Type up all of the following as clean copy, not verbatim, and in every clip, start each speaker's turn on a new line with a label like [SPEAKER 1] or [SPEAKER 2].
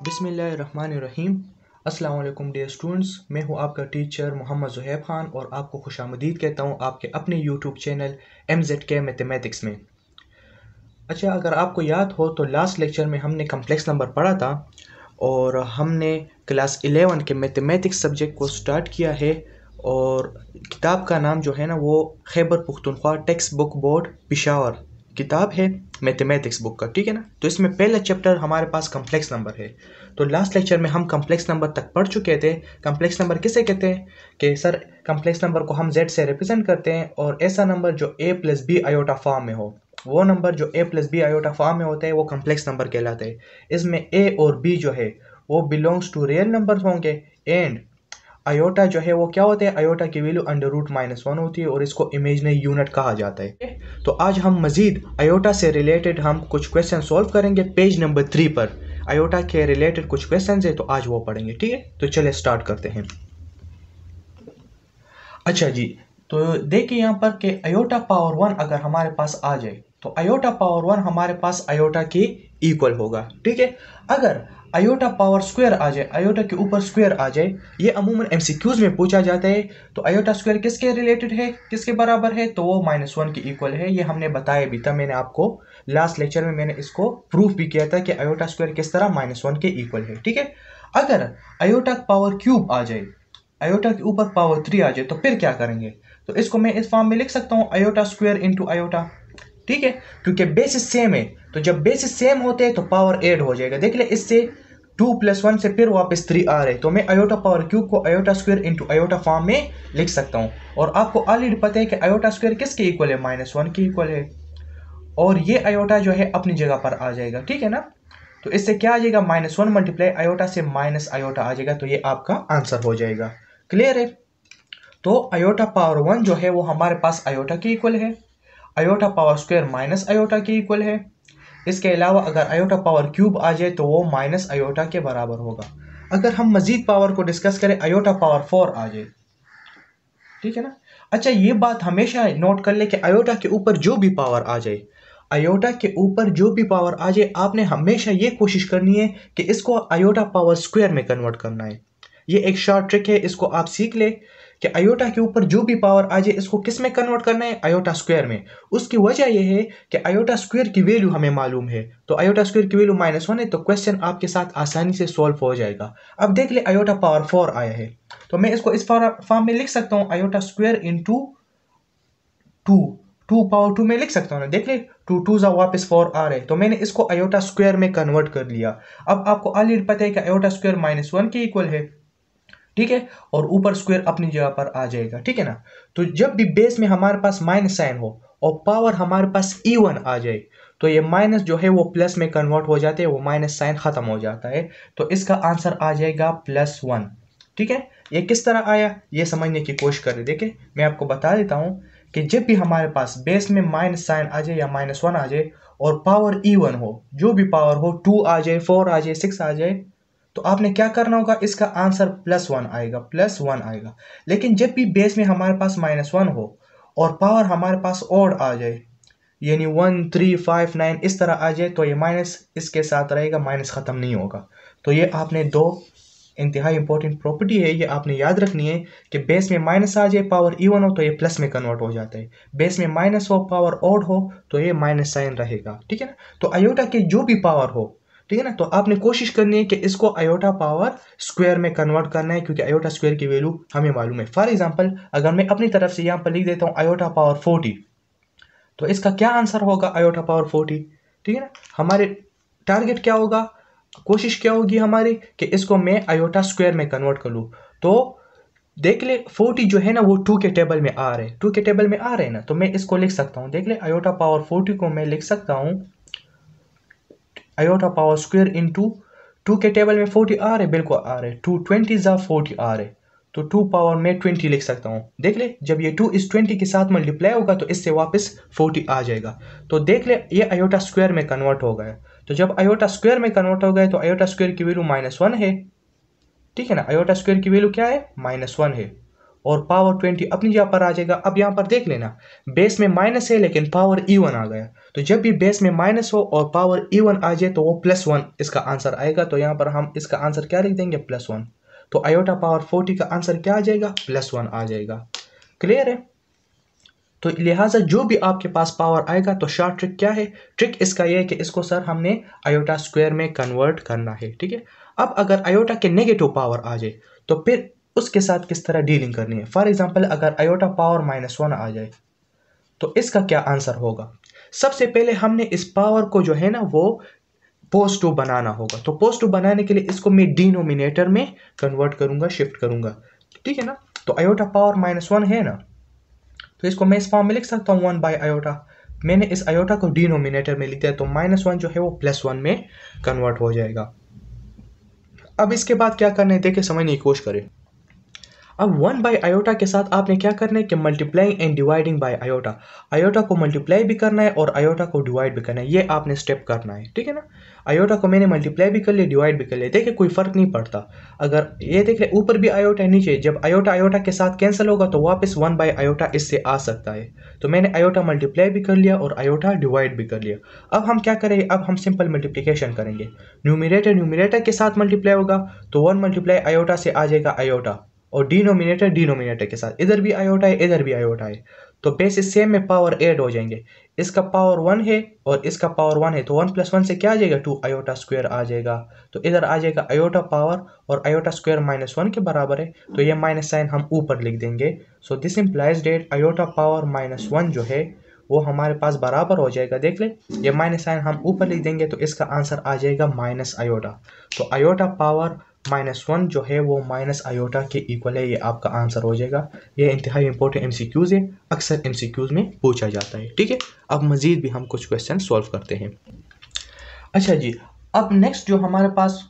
[SPEAKER 1] बिस्मिल्लाहिर्रहमानिर्रहीम। अस्सलाम वालेकुम डियर स्टूडेंट्स, मैं हूं आपका टीचर मोहम्मद ज़ुहैब खान और आपको खुशामदीद कहता हूं आपके अपने यूट्यूब चैनल MZK मैथमेटिक्स में। अच्छा, अगर आपको याद हो तो लास्ट लेक्चर में हमने कम्प्लेक्स नंबर पढ़ा था और हमने क्लास 11 के मैथमेटिक्स सब्जेक्ट को स्टार्ट किया है और किताब का नाम जो है ना वो Khyber Pakhtunkhwa text book board Peshawar किताब है मैथमेटिक्स बुक का, ठीक है ना। तो इसमें पहला चैप्टर हमारे पास कम्प्लेक्स नंबर है। तो लास्ट लेक्चर में हम कम्प्लेक्स नंबर तक पढ़ चुके थे। कम्प्लेक्स नंबर किसे कहते हैं कि सर कम्प्लेक्स नंबर को हम z से रिप्रेजेंट करते हैं और ऐसा नंबर जो a plus b iota form में हो, वो नंबर जो a plus b iota form में होते हैं वो कम्प्लेक्स नंबर कहलाते हैं। इसमें a और b जो है वो बिलोंग्स टू रियल नंबर होंगे एंड आयोटा जो है वो क्या होते हैं, आयोटा की वैल्यू √-1 होती है और इसको इमेजिनरी यूनिट कहा जाता है। तो आज हम मजीद आयोटा से रिलेटेड हम कुछ क्वेश्चन सॉल्व करेंगे। पेज नंबर 3 पर आयोटा के रिलेटेड कुछ क्वेश्चन है, तो आज वो पढ़ेंगे, ठीक है। तो चलिए स्टार्ट करते हैं। अच्छा जी, तो देखिए यहाँ पर कि आयोटा पावर 1 अगर हमारे पास आ जाए तो आयोटा पावर 1 हमारे पास आयोटा के इक्वल होगा, ठीक है। अगर आयोटा पावर स्क्वायर आ जाए, आयोटा के ऊपर स्क्वायर आ जाए, ये अमूमन MCQs में पूछा जाता है। तो आयोटा स्क्वायर किसके रिलेटेड है, किसके बराबर है, तो वो -1 के इक्वल है। ये हमने बताया भी था, मैंने आपको लास्ट लेक्चर में मैंने इसको प्रूफ भी किया था कि आयोटा स्क्वायर किस तरह -1 के इक्वल है, ठीक है। अगर आयोटा पावर क्यूब आ जाए, आयोटा के ऊपर पावर 3 आ जाए, तो फिर क्या करेंगे, तो इसको मैं इस फॉर्म में लिख सकता हूँ आयोटा स्क्वायर इंटू आयोटा, ठीक है। क्योंकि बेसिस सेम है, तो जब बेसिस सेम होते हैं तो पावर ऐड हो जाएगा। देख ले, इससे 2 + 1 से फिर वापस 3 आ रहे, तो मैं आयोटा पावर क्यूब को iota square into iota form में लिख सकता हूँ। और आपको ऑलरेडी पता है कि आयोटा स्क्वायर किसके इक्वल है, -1 के इक्वल है। और ये आयोटा जो है अपनी जगह पर आ जाएगा, ठीक है ना। तो इससे क्या आ जाएगा, -1 मल्टीप्लाई आयोटा से माइनस आयोटा आ जाएगा, तो ये आपका आंसर हो जाएगा। क्लियर है। तो आयोटा पावर 1 जो है वो हमारे पास आयोटा के इक्वल है, iota power square minus iota के इक्वल है। इसके अलावा अगर आयोटा पावर क्यूब आ जाए तो वो माइनस आयोटा के बराबर होगा। अगर हम मजीद पावर को डिस्कस करें, आयोटा पावर 4 आ जाए, ठीक है ना। अच्छा, ये बात हमेशा नोट कर ले कि आयोटा के ऊपर जो भी पावर आ जाए, आयोटा के ऊपर जो भी पावर आ जाए, आपने हमेशा ये कोशिश करनी है कि इसको आयोटा पावर स्क्वायर में कन्वर्ट करना है। ये एक शॉर्ट ट्रिक है, इसको आप सीख ले कि आयोटा के ऊपर जो भी पावर आ जाए इसको किस में कन्वर्ट करना है, आयोटा स्क्वायर में। उसकी वजह यह है कि आयोटा स्क्वायर की वैल्यू हमें मालूम है, तो आयोटा स्क्वायर की वैल्यू -1 है, तो क्वेश्चन आपके साथ आसानी से सॉल्व हो जाएगा। अब देख ले, आयोटा पावर 4 आया है, तो मैं इसको इस फॉर्म में लिख सकता हूँ, आयोटा स्क्वायर इंटू 2 पावर 2 में लिख सकता हूँ ना। देख ले, 2 2 वापस 4 आ रहे, तो मैंने इसको आयोटा स्क्वायर में कन्वर्ट कर लिया। अब आपको ऑलरेडी पता है कि आयोटा स्क्वायर -1 के इक्वल है, ठीक है, और ऊपर स्क्वायर अपनी जगह पर आ जाएगा, ठीक है ना। तो जब भी बेस में हमारे पास माइनस साइन हो और पावर हमारे पास इवन आ जाए, तो ये माइनस जो है वो प्लस में कन्वर्ट हो जाते हैं, वो माइनस साइन खत्म हो जाता है। तो इसका आंसर आ जाएगा +1, ठीक है। ये किस तरह आया ये समझने की कोशिश करें। देखिए, मैं आपको बता देता हूँ कि जब भी हमारे पास बेस में माइनस साइन आ जाए या -1 आ जाए और पावर इवन हो, जो भी पावर हो, 2 आ जाए, 4 आ जाए, 6 आ जाए, तो आपने क्या करना होगा, इसका आंसर +1 आएगा, +1 आएगा। लेकिन जब भी बेस में हमारे पास -1 हो और पावर हमारे पास ऑड आ जाए, यानी 1 3 5 9 इस तरह आ जाए, तो ये माइनस इसके साथ रहेगा, माइनस खत्म नहीं होगा। तो ये आपने दो इंतहाई इंपॉर्टेंट प्रॉपर्टी है, ये आपने याद रखनी है कि बेस में माइनस आ जाए, पावर इवन हो, तो ये प्लस में कन्वर्ट हो जाता है। बेस में माइनस हो, पावर ऑड हो, तो ये माइनस साइन रहेगा, ठीक है ना। तो आयोटा के जो भी पावर हो, ठीक है ना, तो आपने कोशिश करनी है कि इसको आयोटा पावर स्क्वायर में कन्वर्ट करना है, क्योंकि आयोटा स्क्वायर की वैल्यू हमें मालूम है। फॉर एग्जांपल, अगर मैं अपनी तरफ से यहाँ पर लिख देता हूँ आयोटा पावर 40, तो इसका क्या आंसर होगा, आयोटा पावर 40, ठीक है ना। हमारे टारगेट क्या होगा, कोशिश क्या होगी हमारी कि इसको मैं आयोटा स्क्वायर में कन्वर्ट कर लूँ। तो देख ले, 40 जो है ना वो 2 के टेबल में आ रहे, 2 के टेबल में आ रहे ना, तो मैं इसको लिख सकता हूँ। देख ले, आयोटा पावर 40 को मैं लिख सकता हूँ आयोटा पावर स्क्वायर इंटू 2 के टेबल में 40 आ रहे, बिल्कुल आ रहे, 2 20 40 आ रहे, तो 2 पावर में 20 लिख सकता हूँ। देख ले, जब ये 2 इस 20 के साथ मल्टीप्लाई होगा तो इससे वापस 40 आ जाएगा। तो देख ले, ये आयोटा स्क्वायर में कन्वर्ट हो गया। तो जब आयोटा स्क्वायर में कन्वर्ट हो गया तो आयोटा स्क्वायर की वैल्यू -1 है, ठीक है ना। आयोटा स्क्वायर की वैल्यू क्या है, -1 है। और पावर 20 अपनी जगह पर आ जाएगा। अब यहाँ पर देख लेना, बेस में माइनस है लेकिन पावर इवन आ गया, तो जब भी बेस में माइनस हो और पावर इवन आ जाए तो वो +1 इसका आंसर आएगा। तो यहाँ पर हम इसका आंसर क्या लिख देंगे, +1। तो आयोटा पावर 40 का आंसर क्या आ जाएगा, +1 आ जाएगा। क्लियर है? तो लिहाजा जो भी आपके पास पावर आएगा तो शॉर्ट ट्रिक क्या है, ट्रिक इसका यह है कि इसको सर हमने आयोटा स्क्वायर में कन्वर्ट करना है, ठीक है। अब अगर आयोटा के नेगेटिव पावर आ जाए तो फिर उसके साथ किस तरह डीलिंग करनी है। फॉर एग्जांपल अगर आयोटा पावर -1 आ जाए तो इसका क्या आंसर होगा। सबसे पहले हमने इस पावर को जो है ना वो पॉजिटिव बनाना होगा। तो पॉजिटिव बनाने के लिए इसको मैं डिनोमिनेटर में कन्वर्ट करूंगा, शिफ्ट करूंगा, ठीक है ना। तो आयोटा पावर -1 है ना, तो इसको मैं इस फॉर्म में लिख सकता हूँ 1 बाई आयोटा। मैंने इस आयोटा को डिनोमिनेटर में लिख दिया, तो -1 जो है वो +1 में कन्वर्ट हो जाएगा। अब इसके बाद क्या करना है, देखिए समझने की कोशिश करें। अब 1 बाई आयोटा के साथ आपने क्या करना है कि multiplying and dividing by iota, iota को मल्टीप्लाई भी करना है और आयोटा को डिवाइड भी करना है, ये आपने स्टेप करना है, ठीक है ना। आयोटा को मैंने मल्टीप्लाई भी कर लिया, डिवाइड भी कर लिया, देखिए कोई फर्क नहीं पड़ता। अगर ये देख रहे ऊपर भी आयोटा है नीचे, जब आयोटा आयोटा के साथ कैंसिल होगा तो वापस 1 बाई आयोटा इससे आ सकता है। तो मैंने आयोटा मल्टीप्लाई भी कर लिया और आयोटा डिवाइड भी कर लिया। अब हम क्या करेंगे, अब हम सिंपल मल्टीप्लिकेशन करेंगे। न्यूमिनेटर न्यूमिनेटर के साथ मल्टीप्लाई होगा तो 1 मल्टीप्लाई आयोटा से आ जाएगा आयोटा, और डिनोमिनेटर डिनोमिनेटर के साथ, इधर भी आयोटा है इधर भी आयोटा है, तो बेसिस सेम में पावर ऐड हो जाएंगे। इसका पावर 1 है और इसका पावर 1 है, तो 1 + 1 से क्या आ जाएगा, 2 आयोटा स्क्वायर आ जाएगा। तो इधर आ जाएगा आयोटा पावर और आयोटा स्क्वायर -1 के बराबर है, तो ये माइनस साइन हम ऊपर लिख देंगे। So this implies date iota power -1 जो है वो हमारे पास बराबर हो जाएगा। देख ले, ये माइनस साइन हम ऊपर लिख देंगे तो इसका आंसर आ जाएगा माइनस आयोटा। तो आयोटा पावर -1 जो है वो माइनस आयोटा के इक्वल है, ये आपका आंसर हो जाएगा। ये इंतहाई इंपॉर्टेंट MCQs है, अक्सर MCQs में पूछा जाता है, ठीक है। अब मजीद भी हम कुछ क्वेश्चन सॉल्व करते हैं। अच्छा जी, अब नेक्स्ट जो हमारे पास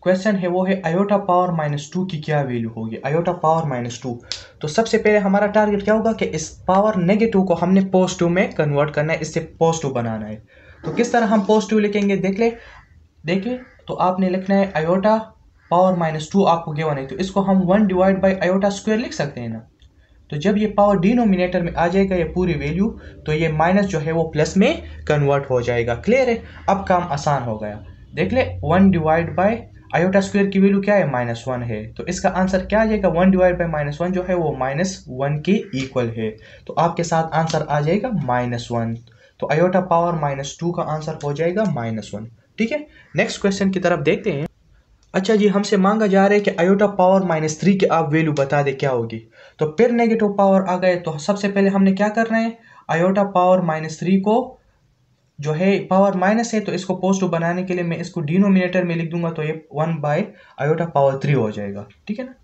[SPEAKER 1] क्वेश्चन है वो है आयोटा पावर -2 की क्या वैल्यू होगी, आयोटा पावर -2। तो सबसे पहले हमारा टारगेट क्या होगा कि इस पावर नेगेटिव को हमने पॉजिटिव में कन्वर्ट करना है, इससे पॉजिटिव बनाना है। तो किस तरह हम पॉजिटिव लिखेंगे, देखिए तो आपने लिखना है आयोटा पावर -2 आपको गिवन है, तो इसको हम 1 डिवाइड बाई आयोटा स्क्वायर लिख सकते हैं ना। तो जब ये पावर डिनोमिनेटर में आ जाएगा ये पूरी वैल्यू, तो ये माइनस जो है वो प्लस में कन्वर्ट हो जाएगा। क्लियर है? अब काम आसान हो गया। देख ले 1 डिवाइड बाई आयोटा स्क्वायर की वैल्यू क्या है, -1 है, तो इसका आंसर क्या आ जाएगा, 1 डिवाइड बाई -1 जो है वो -1 के इक्वल है। तो आपके साथ आंसर आ जाएगा -1। तो आयोटा पावर -2 का आंसर हो जाएगा -1, ठीक है। नेक्स्ट क्वेश्चन की तरफ देखते हैं। अच्छा जी, हमसे मांगा जा रहा है कि आयोटा पावर -3 की आप वैल्यू बता दे क्या होगी। तो फिर नेगेटिव पावर आ गए, तो सबसे पहले हमने क्या करना है, आयोटा पावर -3 को जो है पावर माइनस है तो इसको पॉजिटिव बनाने के लिए मैं इसको डिनोमिनेटर में लिख दूंगा, तो ये 1 बाई आयोटा पावर 3 हो जाएगा, ठीक है ना।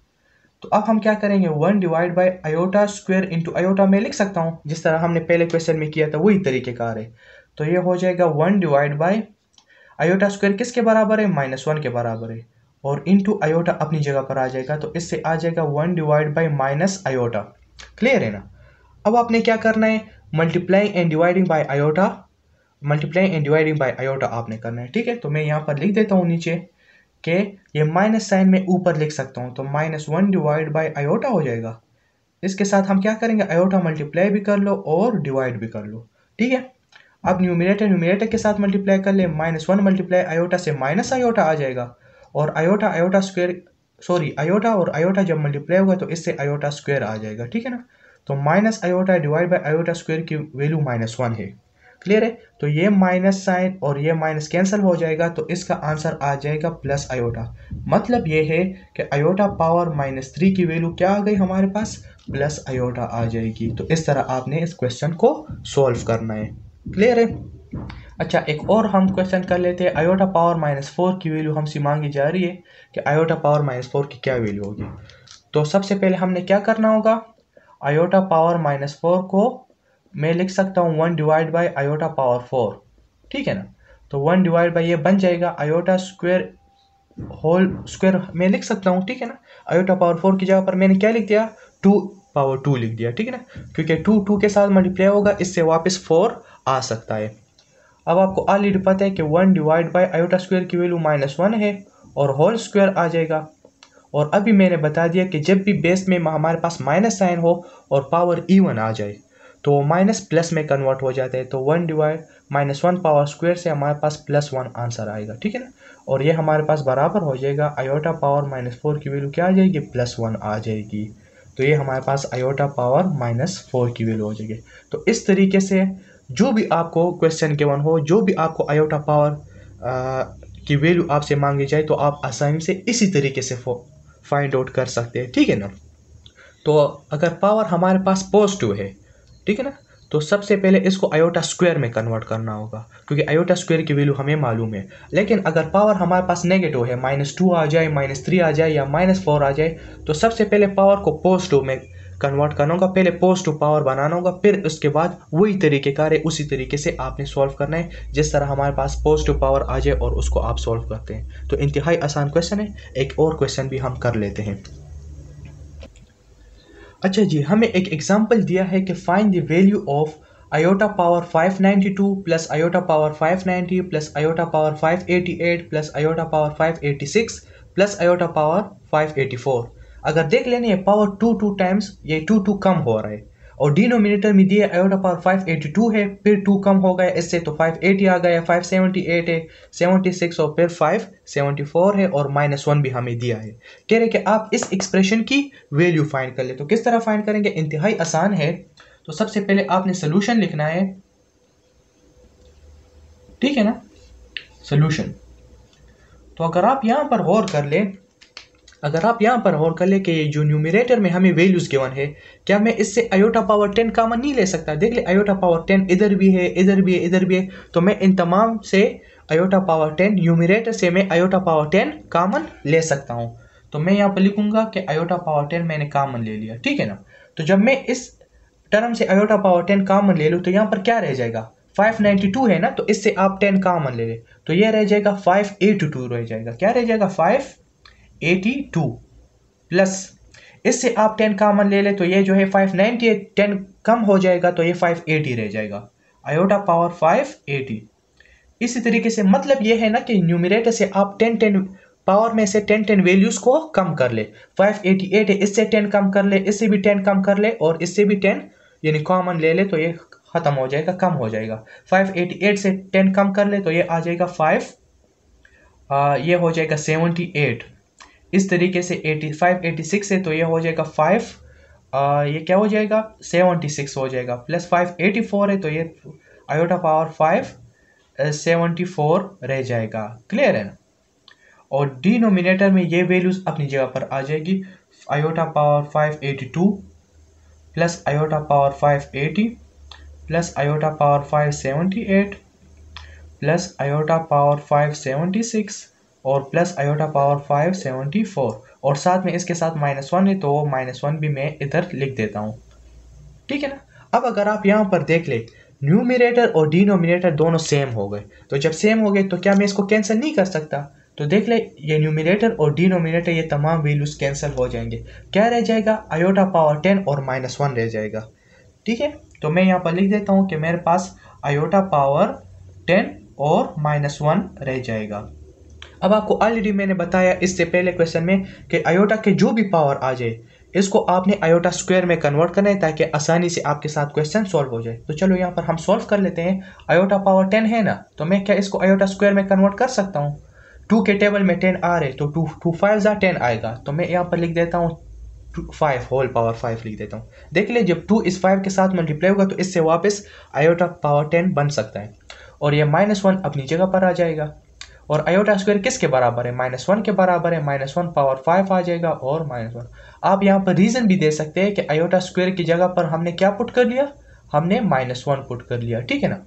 [SPEAKER 1] तो अब हम क्या करेंगे, 1 divide by iota square into iota में लिख सकता हूँ, जिस तरह हमने पहले क्वेश्चन में किया था वही तरीकेकार है। तो ये हो जाएगा 1 डिवाइड बाई आयोटा स्क्वायर किसके बराबर है, -1 के बराबर है, और इंटू आयोटा अपनी जगह पर आ जाएगा, तो इससे आ जाएगा 1 divide by minus iota. Clear है ना। अब आपने क्या करना है, multiplying and dividing by iota, multiplying and dividing by iota आपने करना है, ठीक है। तो मैं यहाँ पर लिख देता हूँ नीचे कि ये माइनस साइन में ऊपर लिख सकता हूँ, तो -1 डिवाइड बाय आयोटा हो जाएगा। इसके साथ हम क्या करेंगे, आयोटा मल्टीप्लाई भी कर लो और डिवाइड भी कर लो, ठीक है। अब न्यूमिनेटर के साथ मल्टीप्लाई कर ले, -1 मल्टीप्लाई आयोटा से माइनस आयोटा आ जाएगा, और आयोटा स्क्वायर आयोटा और आयोटा जब मल्टीप्लाई होगा तो इससे आयोटा स्क्वायर आ जाएगा, ठीक है ना। तो minus iota divide by iota square की वैल्यू -1 है। क्लियर है। तो ये माइनस साइन और ये माइनस कैंसिल हो जाएगा, तो इसका आंसर आ जाएगा प्लस आयोटा। मतलब ये है कि आयोटा पावर -3 की वैल्यू क्या आ गई हमारे पास, प्लस आयोटा आ जाएगी। तो इस तरह आपने इस क्वेश्चन को सॉल्व करना है। क्लियर है। अच्छा, एक और हम क्वेश्चन कर लेते हैं। आयोटा पावर -4 की वैल्यू हमसे मांगी जा रही है कि आयोटा पावर -4 की क्या वैल्यू होगी। तो सबसे पहले हमने क्या करना होगा, आयोटा पावर -4 को मैं लिख सकता हूँ 1 डिवाइड बाई आयोटा पावर 4, ठीक है ना। तो 1 डिवाइड बाई ये बन जाएगा आयोटा स्क्वायर होल स्क्वायर में लिख सकता हूँ, ठीक है ना। आयोटा पावर 4 की जगह पर मैंने क्या लिख दिया, 2 पावर 2 लिख दिया, ठीक है ना, क्योंकि 2 के साथ मल्टीप्लाई होगा, इससे वापस 4 आ सकता है। अब आपको ऑलरेडी पता है कि 1 डिवाइड बाई आयोटा स्क्वायर की वैल्यू -1 है और होल स्क्वायर आ जाएगा, और अभी मैंने बता दिया कि जब भी बेस में हमारे पास माइनस साइन हो और पावर इवन आ जाए तो माइनस प्लस में कन्वर्ट हो जाता है, तो 1 डिवाइड -1 पावर स्क्वायर से हमारे पास +1 आंसर आएगा, ठीक है ना। और ये हमारे पास बराबर हो जाएगा आयोटा पावर -4 की वैल्यू क्या आ जाएगी, +1 आ जाएगी। तो ये हमारे पास आयोटा पावर -4 की वैल्यू हो जाएगी। तो इस तरीके से जो भी आपको क्वेश्चन गिवन हो, जो भी आपको आयोटा पावर की वैल्यू आपसे मांगी जाए, तो आप आसानी से इसी तरीके से फाइंड आउट कर सकते हैं, ठीक है ना। तो अगर पावर हमारे पास पॉजिटिव है, ठीक है ना, तो सबसे पहले इसको आयोटा स्क्वायर में कन्वर्ट करना होगा, क्योंकि आयोटा स्क्वायर की वैल्यू हमें मालूम है। लेकिन अगर पावर हमारे पास नेगेटिव है, -2 आ जाए, -3 आ जाए या -4 आ जाए, तो सबसे पहले पावर को पॉजिटिव में कन्वर्ट करना होगा, पहले पॉजिटिव पावर बनाना होगा, फिर उसके बाद वही तरीक़ेकार है, उसी तरीके से आपने सॉल्व करना है जिस तरह हमारे पास पॉजिटिव पावर आ जाए और उसको आप सॉल्व करते हैं। तो इंतहाई आसान क्वेश्चन है। एक और क्वेश्चन भी हम कर लेते हैं। अच्छा जी, हमें एक एग्जाम्पल दिया है कि find the value of iota power 592 plus iota power 590 plus iota power 588 plus iota power 586 plus iota power 584। अगर देख लेने ये पावर 2 टाइम्स ये 2 कम हो रहा है और डिनोमिनेटर में दिए आयोटा पावर 582 है, फिर 2 कम हो गया इससे तो 580 आ गया, 578 है, 76 और फिर 574 है और -1 भी हमें दिया है। कह रहे कि आप इस एक्सप्रेशन की वैल्यू फाइंड कर ले। तो किस तरह फाइंड करेंगे, इंतहाई आसान है। तो सबसे पहले आपने सोल्यूशन लिखना है, ठीक है ना, सोल्यूशन। तो अगर आप यहां पर गौर कर ले, कि जो न्यूमरेटर में हमें वैल्यूज गिवन है, क्या मैं इससे आयोटा पावर 10 कॉमन नहीं ले सकता। देख ले आयोटा पावर 10 इधर भी है, इधर भी है, इधर भी है, तो मैं इन तमाम से आयोटा पावर 10 न्यूमरेटर से मैं आयोटा पावर 10 कॉमन ले सकता हूं। तो मैं यहाँ पर लिखूंगा कि आयोटा पावर 10 मैंने कॉमन ले लिया, ठीक है ना। तो जब मैं इस टर्म से आयोटा पावर 10 कॉमन ले लूँ तो यहाँ पर क्या रह जाएगा, 592 है ना, तो इससे आप 10 कॉमन ले ले तो ये रह जाएगा 582 रह जाएगा। क्या रह जाएगा, 582 प्लस इससे आप 10 कॉमन ले ले तो ये जो है 590 10 कम हो जाएगा तो ये 580 रह जाएगा, आयोटा पावर 580। इसी तरीके से मतलब ये है ना कि न्यूमरेटर से आप 10 पावर में से 10 वैल्यूज को कम कर ले। 588 है, इससे 10 कम कर ले, इससे भी 10 कम कर ले और इससे भी 10 यानी कॉमन ले ले तो ये खत्म हो जाएगा, कम हो जाएगा। 588 से 10 कम कर ले तो ये आ जाएगा 5 ये हो जाएगा 78। इस तरीके से 8586 है तो ये हो जाएगा 5 ये क्या हो जाएगा 76 हो जाएगा, प्लस 584 है तो ये आयोटा पावर 574 रह जाएगा। क्लियर है ना। और डिनोमिनेटर में ये वैल्यूज अपनी जगह पर आ जाएगी, iota power 582 plus iota power 580 plus iota power 578 plus iota power 576 और प्लस आयोटा पावर 574 और साथ में इसके साथ -1 है तो वो -1 भी मैं इधर लिख देता हूँ, ठीक है ना। अब अगर आप यहाँ पर देख ले न्यूमरेटर और डिनोमिनेटर दोनों सेम हो गए, तो जब सेम हो गए तो क्या मैं इसको कैंसिल नहीं कर सकता। तो देख ले ये न्यूमरेटर और डिनोमिनेटर ये तमाम वैल्यूज कैंसिल हो जाएंगे। क्या रह जाएगा, आयोटा पावर 10 और -1 रह जाएगा, ठीक है। तो मैं यहाँ पर लिख देता हूँ कि मेरे पास आयोटा पावर 10 और -1 रह जाएगा। अब आपको ऑलरेडी मैंने बताया इससे पहले क्वेश्चन में कि आयोटा के जो भी पावर आ जाए इसको आपने आयोटा स्क्वायर में कन्वर्ट करना है ताकि आसानी से आपके साथ क्वेश्चन सॉल्व हो जाए। तो चलो यहाँ पर हम सॉल्व कर लेते हैं। आयोटा पावर 10 है ना, तो मैं क्या इसको आयोटा स्क्वायर में कन्वर्ट कर सकता हूँ। 2 के टेबल में 10 आ रहे तो 2 5 10 आएगा, तो मैं यहाँ पर लिख देता हूँ 5 होल पावर 5 लिख देता हूँ। देख ले जब 2 इस 5 के साथ मल्टीप्लाई होगा तो इससे वापस आयोटा पावर 10 बन सकता है और ये -1 अपनी जगह पर आ जाएगा। और आयोटा स्क्वायर किसके बराबर है, -1 के बराबर है, -1 पावर 5 आ जाएगा और -1। आप यहाँ पर रीजन भी दे सकते हैं कि आयोटा स्क्वायर की जगह पर हमने क्या पुट कर लिया, हमने -1 पुट कर लिया, ठीक है ना।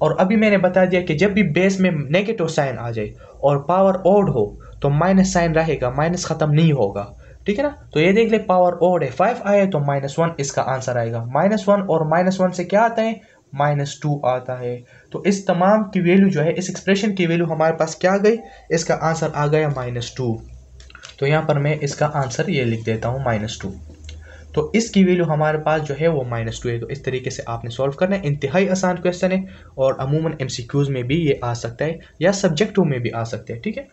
[SPEAKER 1] और अभी मैंने बता दिया कि जब भी बेस में नेगेटिव साइन आ जाए और पावर ओड हो तो माइनस साइन रहेगा, माइनस खत्म नहीं होगा, ठीक है ना। तो ये देख ले पावर ओड है, 5 आए तो -1 इसका आंसर आएगा। -1 और -1 से क्या आता है, -2 आता है। तो इस तमाम की वैल्यू जो है, इस एक्सप्रेशन की वैल्यू हमारे पास क्या आ गई, इसका आंसर आ गया -2। तो यहाँ पर मैं इसका आंसर ये लिख देता हूँ -2। तो इसकी वैल्यू हमारे पास जो है वो -2 है। तो इस तरीके से आपने सॉल्व करना है। इंतहाई आसान क्वेश्चन है और अमूमन MCQs में भी ये आ सकता है या सब्जेक्टिव में भी आ सकते हैं, ठीक है।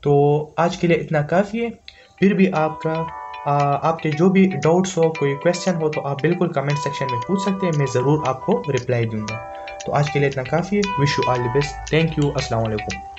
[SPEAKER 1] तो आज के लिए इतना काफ़ी है। फिर भी आपके जो भी डाउट्स हो, कोई क्वेश्चन हो, तो आप बिल्कुल कमेंट सेक्शन में पूछ सकते हैं, मैं ज़रूर आपको रिप्लाई दूंगा। तो आज के लिए इतना काफ़ी है। Wish you all the best. Thank you. अस्सलाम वालेकुम।